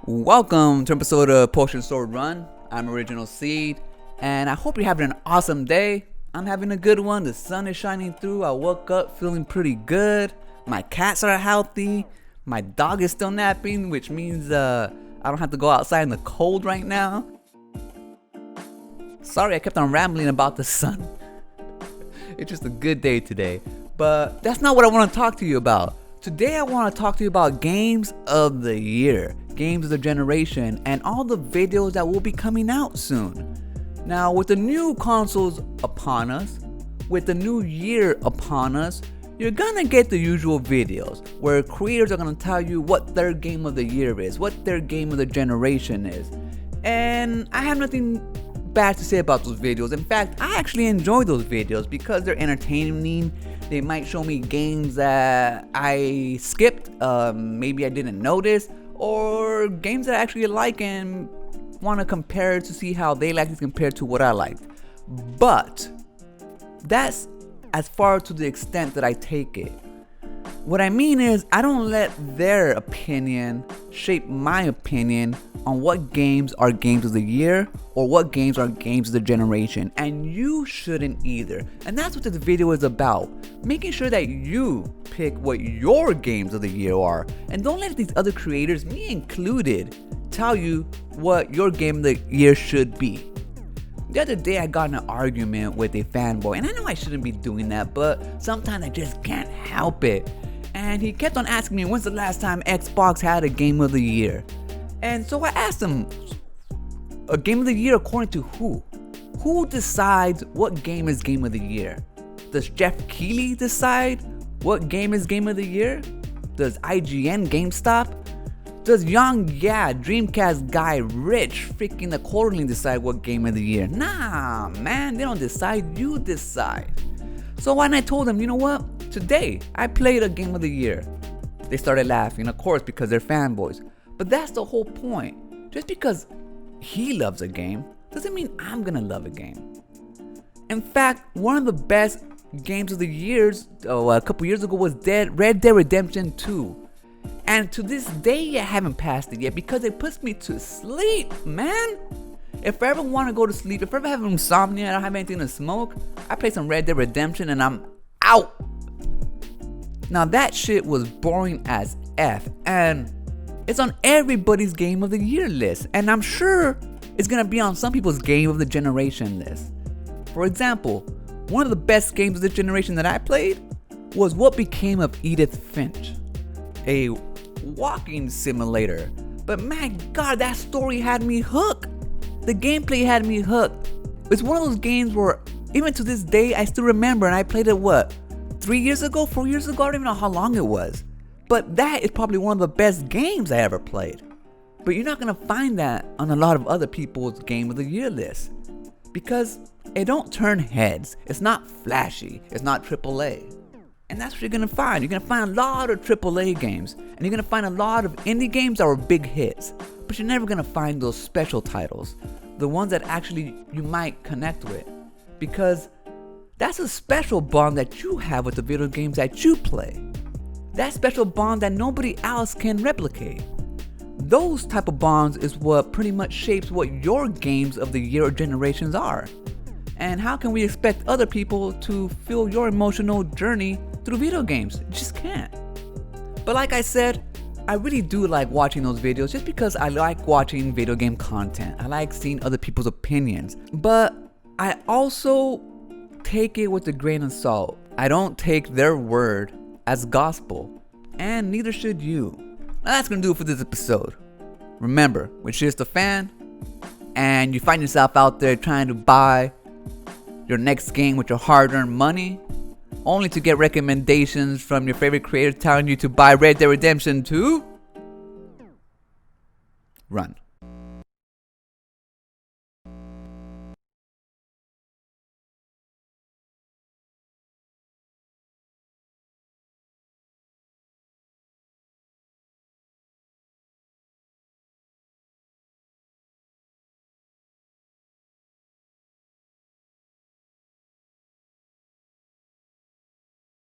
Welcome to an episode of Potion Sword Run. I'm Original Seed, and I hope you're having an awesome day. I'm having a good one. The sun is shining through. I woke up feeling pretty good. My cats are healthy. My dog is still napping, which means I don't have to go outside in the cold right now. Sorry I kept on rambling about the sun. It's just a good day today. But that's not what I want to talk to you about. Today I want to talk to you about games of the year, games of the generation, and all the videos that will be coming out soon. Now, with the new consoles upon us, with the new year upon us, you're gonna get the usual videos where creators are gonna tell you what their game of the year is, what their game of the generation is. And I have nothing bad to say about those videos. In fact, I actually enjoy those videos because they're entertaining. They might show me games that I skipped, maybe I didn't notice, or games that I actually like and want to compare to see how they like it compared to what I like. But that's as far to the extent that I take it. What I mean is, I don't let their opinion shape my opinion on what games are games of the year or what games are games of the generation, and you shouldn't either. And that's what this video is about, making sure that you pick what your games of the year are, and don't let these other creators, me included, tell you what your game of the year should be. The other day I got in an argument with a fanboy, and I know I shouldn't be doing that, but sometimes I just can't help it. And he kept on asking me, when's the last time Xbox had a game of the year? And so I asked him, a game of the year according to who? Who decides what game is game of the year? Does Jeff Keighley decide what game is game of the year? Does IGN, GameStop? Does young Dreamcast guy Rich freaking the Quarterly decide what game of the year? Nah, man, they don't decide, you decide. So when I told them, you know what? Today, I played a game of the year. They started laughing, of course, because they're fanboys. But that's the whole point. Just because he loves a game doesn't mean I'm gonna love a game. In fact, one of the best games of the years, a couple years ago, was Red Dead Redemption 2. And to this day, I haven't passed it yet because it puts me to sleep, man. If I ever want to go to sleep, if I ever have insomnia, I don't have anything to smoke, I play some Red Dead Redemption and I'm out. Now that shit was boring as F, and it's on everybody's game of the year list, and I'm sure it's gonna be on some people's game of the generation list. For example, one of the best games of the generation that I played was What Became of Edith Finch, a walking simulator. But my god, that story had me hooked. The gameplay had me hooked. It's one of those games where even to this day I still remember, and I played it 3 years ago, 4 years ago, I don't even know how long it was. But that is probably one of the best games I ever played. But you're not gonna find that on a lot of other people's game of the year list, because it don't turn heads, it's not flashy, it's not AAA. And that's what you're gonna find. You're gonna find a lot of AAA games, and you're gonna find a lot of indie games that were big hits. But you're never gonna find those special titles, the ones that actually you might connect with, because that's a special bond that you have with the video games that you play. That special bond that nobody else can replicate. Those type of bonds is what pretty much shapes what your games of the year or generations are. And how can we expect other people to feel your emotional journey through video games? You just can't. But like I said, I really do like watching those videos just because I like watching video game content. I like seeing other people's opinions. But I also take it with a grain of salt. I don't take their word as gospel, and neither should you. Now that's gonna do it for this episode. Remember, when you're just a fan and you find yourself out there trying to buy your next game with your hard-earned money, only to get recommendations from your favorite creator telling you to buy Red Dead Redemption 2, run.